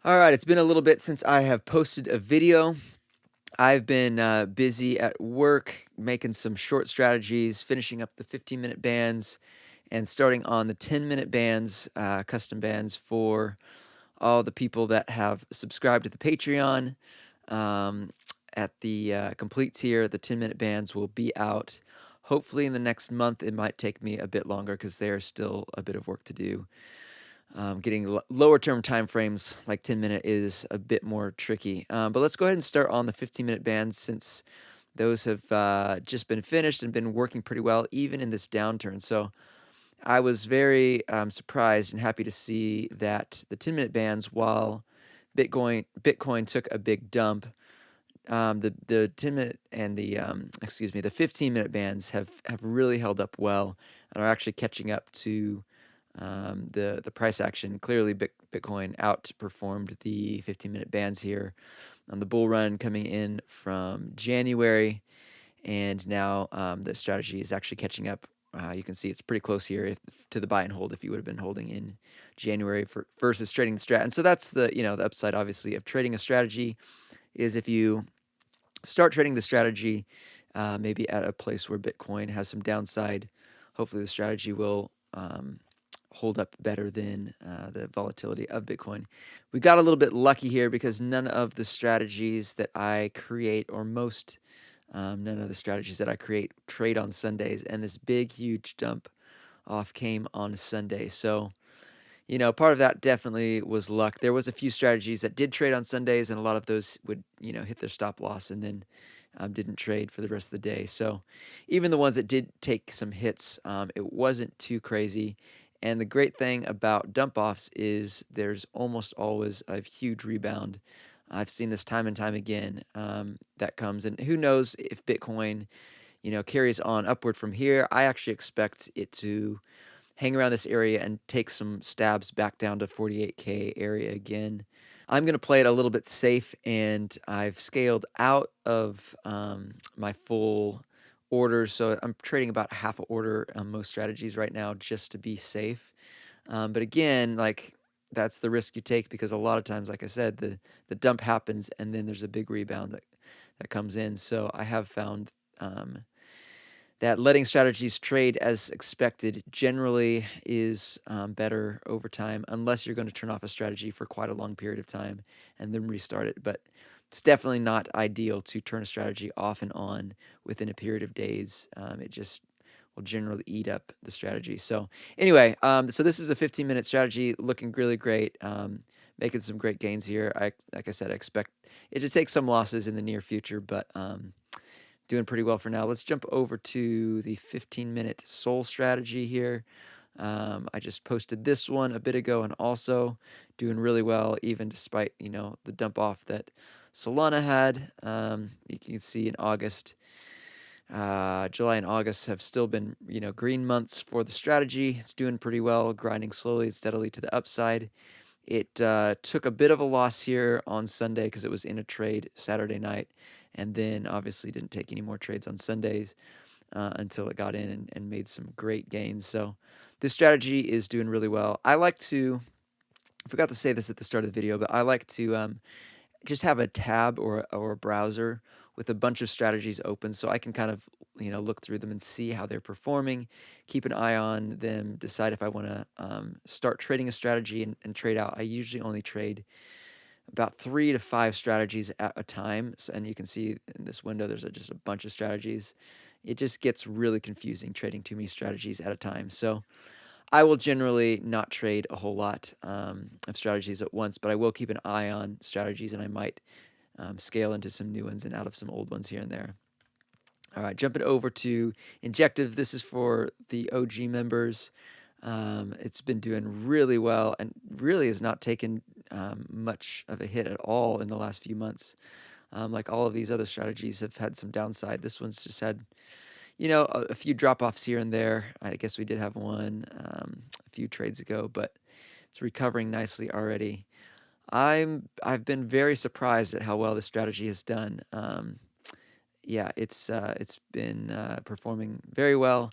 All right, it's been a little bit since I have posted a video. I've been busy at work making some short strategies, finishing up the 15-minute bands, and starting on the 10-minute bands, custom bands for all the people that have subscribed to the Patreon. Um, at the complete tier, the 10-minute bands will be out hopefully in the next month. It might take me a bit longer because there's still a bit of work to do. Getting lower term time frames like 10-minute is a bit more tricky. But let's go ahead and start on the 15-minute bands since those have just been finished and been working pretty well even in this downturn. So I was very surprised and happy to see that the 10-minute bands, while Bitcoin took a big dump, the 10-minute and the 15-minute bands have really held up well and are actually catching up to the price action. Clearly, Bitcoin outperformed the 15-minute bands here on the bull run coming in from January, and now the strategy is actually catching up. You can see it's pretty close here to the buy and hold if you would have been holding in January versus trading the strat. And so that's the upside, obviously, of trading a strategy is if you start trading the strategy maybe at a place where Bitcoin has some downside. Hopefully, the strategy will hold up better than the volatility of Bitcoin. We got a little bit lucky here because none of the strategies that I create, or none of the strategies that I create, trade on Sundays, and this big, huge dump off came on Sunday. So, part of that definitely was luck. There was a few strategies that did trade on Sundays, and a lot of those would, hit their stop loss and then didn't trade for the rest of the day. So even the ones that did take some hits, it wasn't too crazy. And the great thing about dump offs is there's almost always a huge rebound. I've seen this time and time again that comes. And who knows if Bitcoin, carries on upward from here. I actually expect it to hang around this area and take some stabs back down to 48K area again. I'm going to play it a little bit safe, and I've scaled out of my full orders. So I'm trading about half an order on most strategies right now just to be safe. But again, like that's the risk you take because a lot of times, like I said, the dump happens and then there's a big rebound that comes in. So I have found that letting strategies trade as expected generally is better over time, unless you're going to turn off a strategy for quite a long period of time and then restart it. But it's definitely not ideal to turn a strategy off and on within a period of days. It just will generally eat up the strategy. So anyway, so this is a 15-minute strategy looking really great, making some great gains here. Like I said, I expect it to take some losses in the near future, but doing pretty well for now. Let's jump over to the 15-minute soul strategy here. I just posted this one a bit ago and also doing really well, even despite, the dump off that Solana had. You can see in August, July and August have still been, green months for the strategy. It's doing pretty well, grinding slowly and steadily to the upside. It took a bit of a loss here on Sunday because it was in a trade Saturday night, and then obviously didn't take any more trades on Sundays until it got in and made some great gains. So this strategy is doing really well. I forgot to say this at the start of the video, but I like to just have a tab or a browser with a bunch of strategies open so I can kind of look through them and see how they're performing, keep an eye on them, decide if I want to start trading a strategy and trade out. I usually only trade about 3 to 5 strategies at a time. So, and you can see in this window there's just a bunch of strategies. It just gets really confusing trading too many strategies at a time. So I will generally not trade a whole lot of strategies at once, but I will keep an eye on strategies, and I might scale into some new ones and out of some old ones here and there. All right, jumping over to Injective. This is for the OG members. It's been doing really well and really has not taken much of a hit at all in the last few months. Like all of these other strategies have had some downside. This one's just had a few drop-offs here and there. I guess we did have one a few trades ago, but it's recovering nicely already. I've been very surprised at how well this strategy has done. Yeah, it's been performing very well.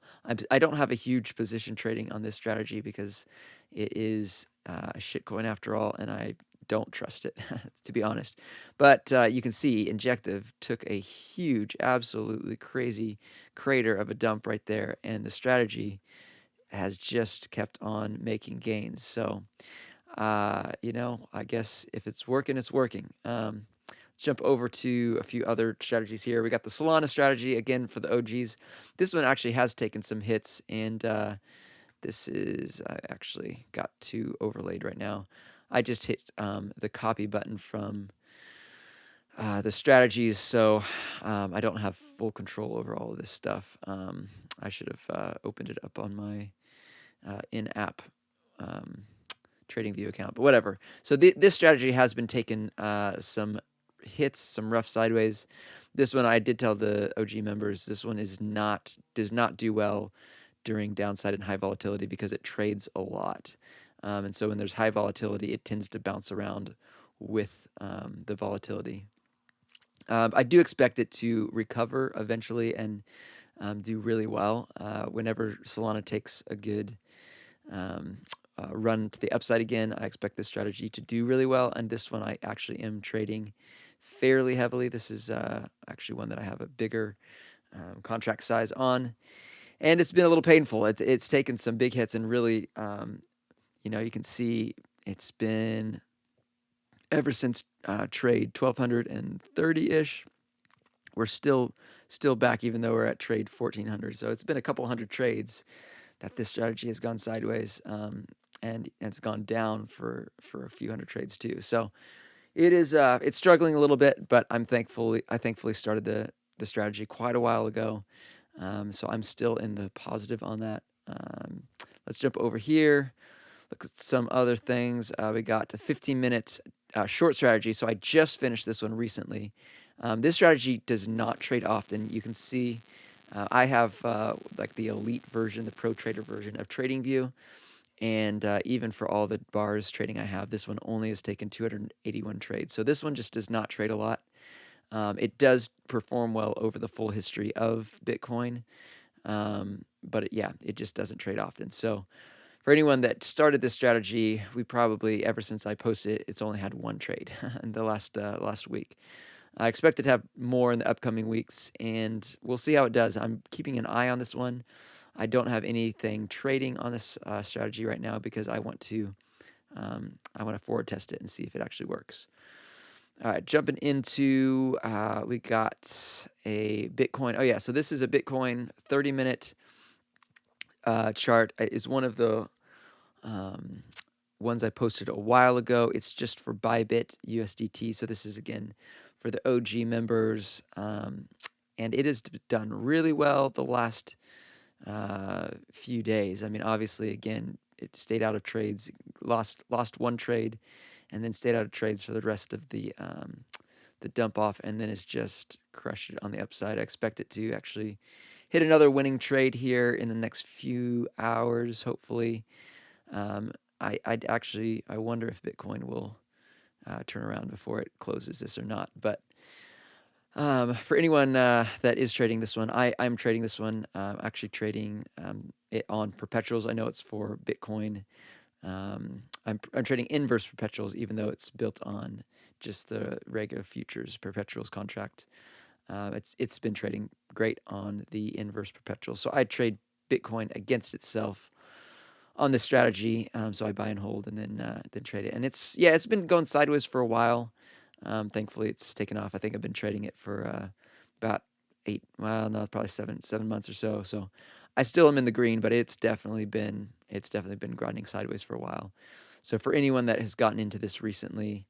I don't have a huge position trading on this strategy because it is a shitcoin after all, and I don't trust it, to be honest. But you can see Injective took a huge, absolutely crazy crater of a dump right there, and the strategy has just kept on making gains. So, I guess if it's working, it's working. Let's jump over to a few other strategies here. We got the Solana strategy again for the OGs. This one actually has taken some hits, and this is, I actually got two overlaid right now. I just hit the copy button from the strategies, so I don't have full control over all of this stuff. I should have opened it up on my in-app TradingView account, but whatever. So this strategy has been taking some hits, some rough sideways. This one I did tell the OG members, this one does not do well during downside and high volatility because it trades a lot. And so when there's high volatility, it tends to bounce around with the volatility. I do expect it to recover eventually and do really well. Whenever Solana takes a good run to the upside again, I expect this strategy to do really well. And this one I actually am trading fairly heavily. This is actually one that I have a bigger contract size on. And it's been a little painful. It's taken some big hits, and really, you can see it's been ever since trade 1230-ish. We're still back, even though we're at trade 1400. So it's been a couple hundred trades that this strategy has gone sideways, and it's gone down for a few hundred trades too. So it's struggling a little bit, but I thankfully started the strategy quite a while ago. So I'm still in the positive on that. Let's jump over here. Look at some other things. We got the 15-minute short strategy. So I just finished this one recently. This strategy does not trade often. You can see I have like the elite version, the pro trader version of TradingView. And even for all the bars trading I have, this one only has taken 281 trades. So this one just does not trade a lot. It does perform well over the full history of Bitcoin, but it just doesn't trade often. So for anyone that started this strategy, we probably, ever since I posted it, it's only had one trade in the last week. I expect it to have more in the upcoming weeks, and we'll see how it does. I'm keeping an eye on this one. I don't have anything trading on this strategy right now because I want to forward test it and see if it actually works. All right, jumping into, we got a Bitcoin. Oh yeah, so this is a Bitcoin 30-minute chart. Is one of the ones I posted a while ago. It's just for Bybit USDT. So this is again for the OG members, and it has done really well the last few days. I mean, obviously, again, it stayed out of trades, lost one trade, and then stayed out of trades for the rest of the dump off, and then it's just crushed it on the upside. I expect it to actually hit another winning trade here in the next few hours, hopefully. I wonder if Bitcoin will turn around before it closes this or not. But for anyone that is trading this one, I'm trading this one. Actually trading it on perpetuals. I know it's for Bitcoin. I'm trading inverse perpetuals, even though it's built on just the regular futures perpetuals contract. It's been trading great on the inverse perpetuals. So I trade Bitcoin against itself on this strategy. So I buy and hold, and then trade it. And it's been going sideways for a while. Thankfully, it's taken off. I think I've been trading it for about probably seven months or so. So I still am in the green, but it's definitely been grinding sideways for a while. So for anyone that has gotten into this recently,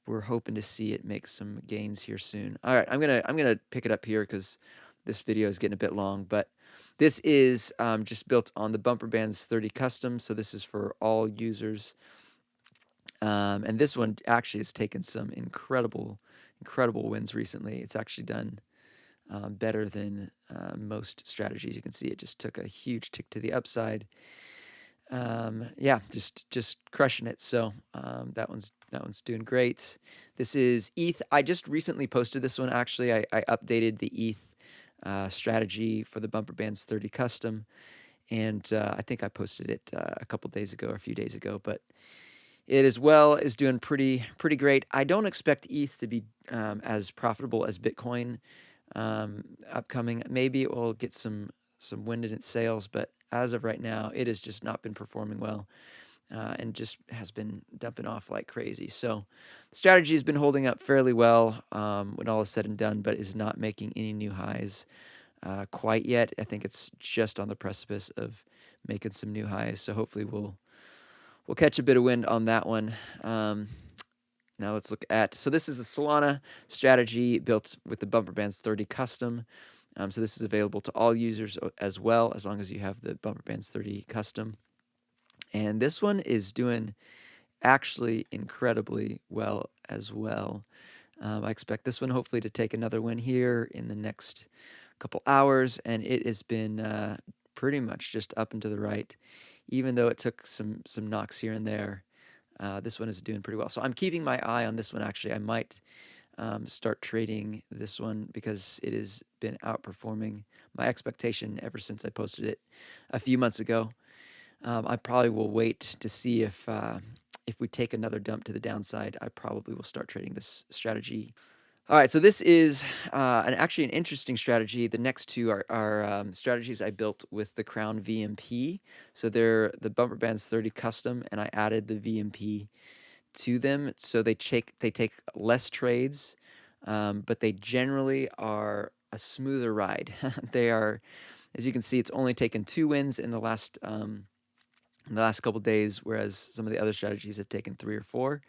we're hoping to see it make some gains here soon. All right, I'm gonna pick it up here because this video is getting a bit long, but this is just built on the Bumper Bands 30 Custom. So this is for all users. And this one actually has taken some incredible wins recently. It's actually done better than most strategies. You can see it just took a huge tick to the upside. Just crushing it. So that one's doing great. This is ETH. I just recently posted this one. Actually, I updated the ETH strategy for the Bumper Bands 30 Custom, and I think I posted it a couple days ago or a few days ago. But It as well is doing pretty great. I don't expect ETH to be as profitable as Bitcoin upcoming. Maybe it will get some wind in its sails, but as of right now, it has just not been performing well and just has been dumping off like crazy. So the strategy has been holding up fairly well when all is said and done, but is not making any new highs quite yet. I think it's just on the precipice of making some new highs. So hopefully we'll catch a bit of wind on that one. Now let's look at, so this is a Solana strategy built with the Bumper Bands 30 custom. So this is available to all users as well, as long as you have the Bumper Bands 30 custom. And this one is doing actually incredibly well as well. I expect this one hopefully to take another win here in the next couple hours, and it has been pretty much just up and to the right, even though it took some knocks here and there. This one is doing pretty well. So I'm keeping my eye on this one. Actually, I might start trading this one because it has been outperforming my expectation ever since I posted it a few months ago. I probably will wait to see if we take another dump to the downside. I probably will start trading this strategy. All right, so this is actually an interesting strategy. The next two are strategies I built with the Crown VMP. So they're the Bumper Bands 30 custom, and I added the VMP to them. So they take less trades, but they generally are a smoother ride. They are, as you can see, it's only taken 2 wins in the last couple days, whereas some of the other strategies have taken 3 or 4.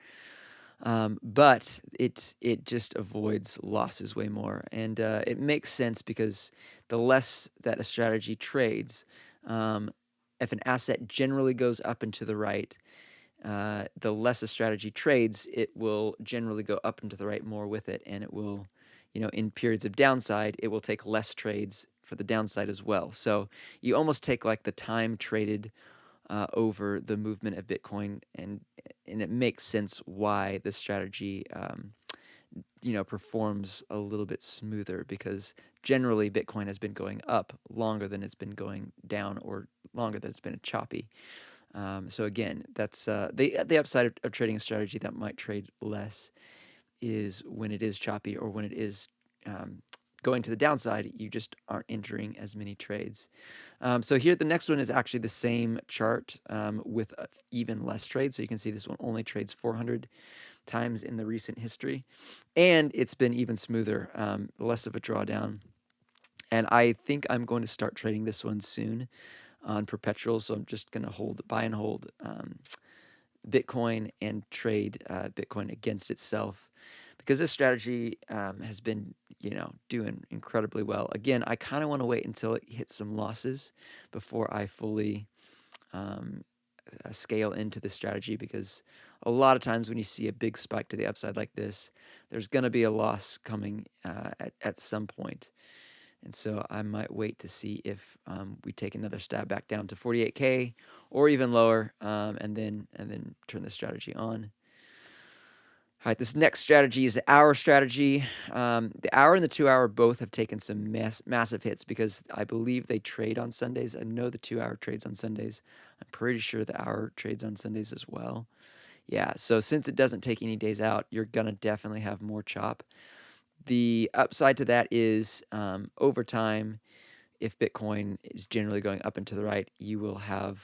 But it just avoids losses way more, and it makes sense because the less that a strategy trades, if an asset generally goes up and to the right, the less a strategy trades, it will generally go up and to the right more with it, and it will, in periods of downside, it will take less trades for the downside as well. So you almost take like the time traded over the movement of Bitcoin, and it makes sense why this strategy performs a little bit smoother, because generally Bitcoin has been going up longer than it's been going down, or longer than it's been choppy. So again, that's the upside of trading a strategy that might trade less is when it is choppy, or when it is going to the downside, you just aren't entering as many trades. So here, the next one is actually the same chart with even less trades. So you can see this one only trades 400 times in the recent history, and it's been even smoother, less of a drawdown. And I think I'm going to start trading this one soon on perpetual. So I'm just going to buy and hold Bitcoin and trade Bitcoin against itself, because this strategy has been, doing incredibly well. Again, I kind of want to wait until it hits some losses before I fully scale into this strategy, because a lot of times when you see a big spike to the upside like this, there's going to be a loss coming at some point. And so I might wait to see if we take another stab back down to 48K or even lower, and then turn the strategy on. All right, this next strategy is the hour strategy. The hour and the 2 hour both have taken some massive hits, because I believe they trade on Sundays. I know the 2 hour trades on Sundays. I'm pretty sure the hour trades on Sundays as well. Yeah, so since it doesn't take any days out, you're going to definitely have more chop. The upside to that is over time, if Bitcoin is generally going up and to the right, you will have,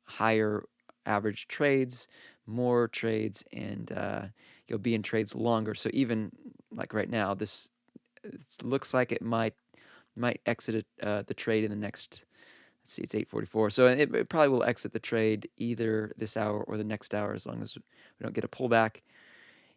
higher average trades, more trades, and you'll be in trades longer. So even like right now, this looks like it might exit the trade in the next. Let's see, it's 8:44. So it probably will exit the trade either this hour or the next hour, as long as we don't get a pullback.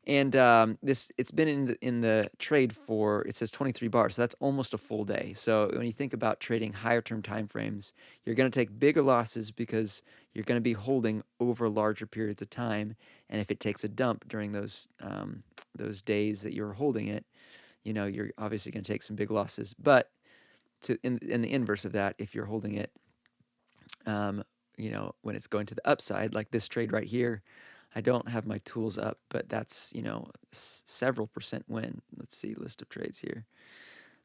And it's been in the trade for, it says 23 bars, so that's almost a full day. So when you think about trading higher term time frames, you're going to take bigger losses because you're going to be holding over larger periods of time. And if it takes a dump during those days that you're holding it, you're obviously going to take some big losses. But in the inverse of that, if you're holding it, when it's going to the upside, like this trade right here, I don't have my tools up, but that's, several percent win. Let's see, list of trades here.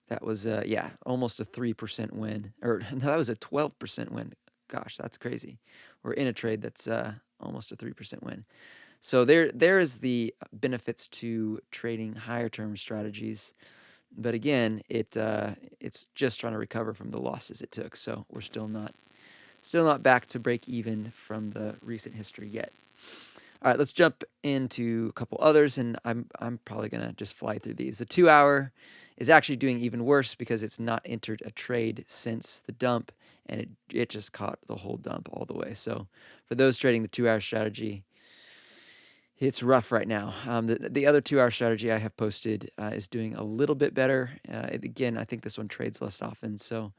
That was, almost a 3% win. Or no, that was a 12% win. gosh, that's crazy. We're in a trade that's almost a 3% win. So there is the benefits to trading higher term strategies. But again, it's just trying to recover from the losses it took. So we're still not back to break even from the recent history yet. All right, let's jump into a couple others, and I'm probably gonna just fly through these. The 2 hour is actually doing even worse because it's not entered a trade since the dump, and it just caught the whole dump all the way. So for those trading the 2 hour strategy, it's rough right now. The other 2 hour strategy I have posted is doing a little bit better. Again, I think this one trades less often. So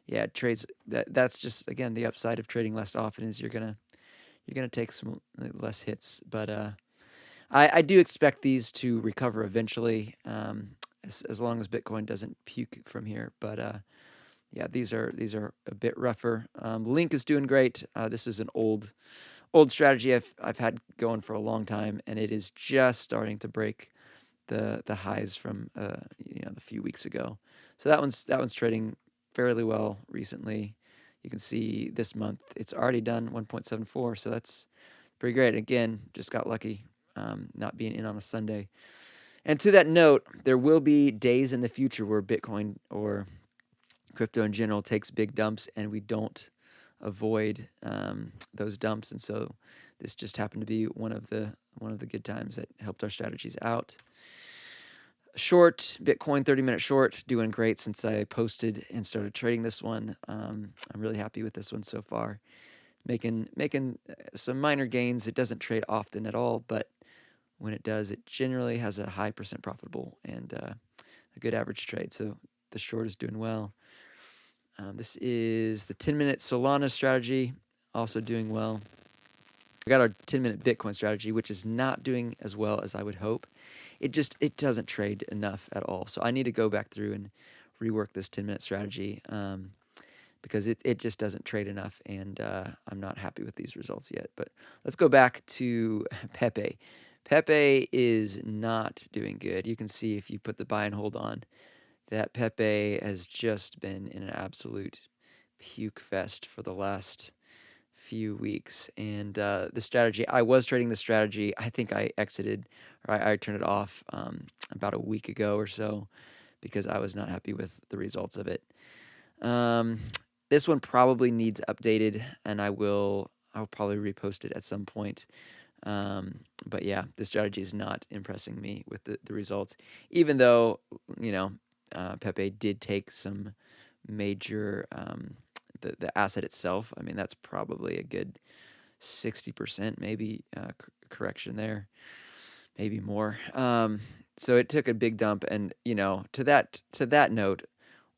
yeah, trades that's just again the upside of trading less often is you're gonna take some less hits. But I do expect these to recover eventually, as long as Bitcoin doesn't puke from here. But yeah, these are a bit rougher. Link is doing great. This is an old strategy I've had going for a long time, and it is just starting to break the highs from the few weeks ago. So that one's trading fairly well recently. You can see this month it's already done 1.74, so that's pretty great. Again, just got lucky not being in on a Sunday. And to that note, there will be days in the future where Bitcoin or crypto in general takes big dumps, and we don't avoid those dumps. And so this just happened to be one of the good times that helped our strategies out. Short Bitcoin 30-minute short doing great since I posted and started trading this one. I'm really happy with this one so far. Making some minor gains. It doesn't trade often at all, but when it does, it generally has a high percent profitable and a good average trade. So the short is doing well. This is the 10-minute Solana strategy, also doing well. I got our 10-minute Bitcoin strategy, which is not doing as well as I would hope. It doesn't trade enough at all. So I need to go back through and rework this 10-minute strategy because it just doesn't trade enough, and I'm not happy with these results yet. But let's go back to Pepe. Pepe is not doing good. You can see if you put the buy and hold on that Pepe has just been in an absolute puke fest for the last few weeks. And the strategy, I was trading the strategy. I think I exited, or I turned it off about a week ago or so because I was not happy with the results of it. This one probably needs updated, and I'll probably repost it at some point. But yeah, the strategy is not impressing me with the results, even though, Pepe did take some major, the asset itself. I mean, that's probably a good 60% maybe correction there, maybe more. So it took a big dump, and to that note,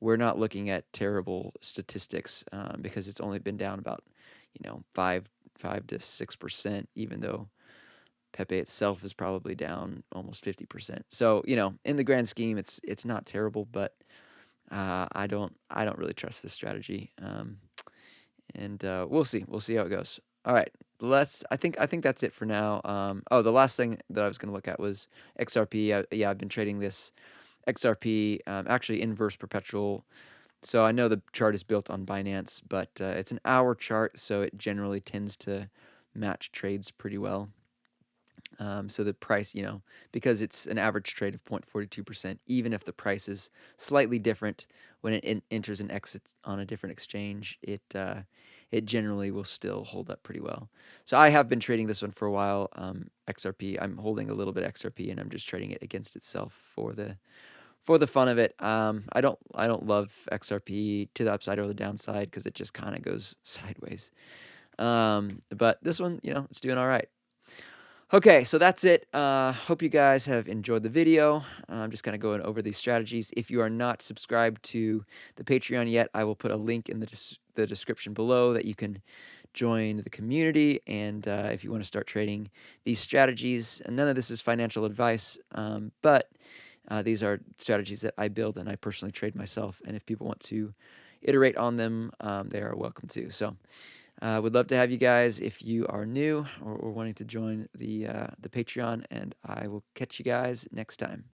we're not looking at terrible statistics because it's only been down about 5 to 6%, even though Pepe itself is probably down almost 50%. So in the grand scheme, it's not terrible, but I don't really trust this strategy, and we'll see how it goes. All right, I think that's it for now. The last thing that I was going to look at was XRP. I've been trading this XRP, actually inverse perpetual. So I know the chart is built on Binance, but it's an hour chart, so it generally tends to match trades pretty well. So the price, because it's an average trade of 0.42%, even if the price is slightly different when it enters and exits on a different exchange, it generally will still hold up pretty well. So I have been trading this one for a while. XRP, I'm holding a little bit XRP, and I'm just trading it against itself for the fun of it. I don't love XRP to the upside or the downside because it just kind of goes sideways. But this one, it's doing all right. Okay, so that's it. Hope you guys have enjoyed the video. I'm just kind of going over these strategies. If you are not subscribed to the Patreon yet, I will put a link in the description below that you can join the community. And if you want to start trading these strategies, and none of this is financial advice, but these are strategies that I build and I personally trade myself. And if people want to iterate on them, they are welcome to. So would love to have you guys if you are new or wanting to join the Patreon, and I will catch you guys next time.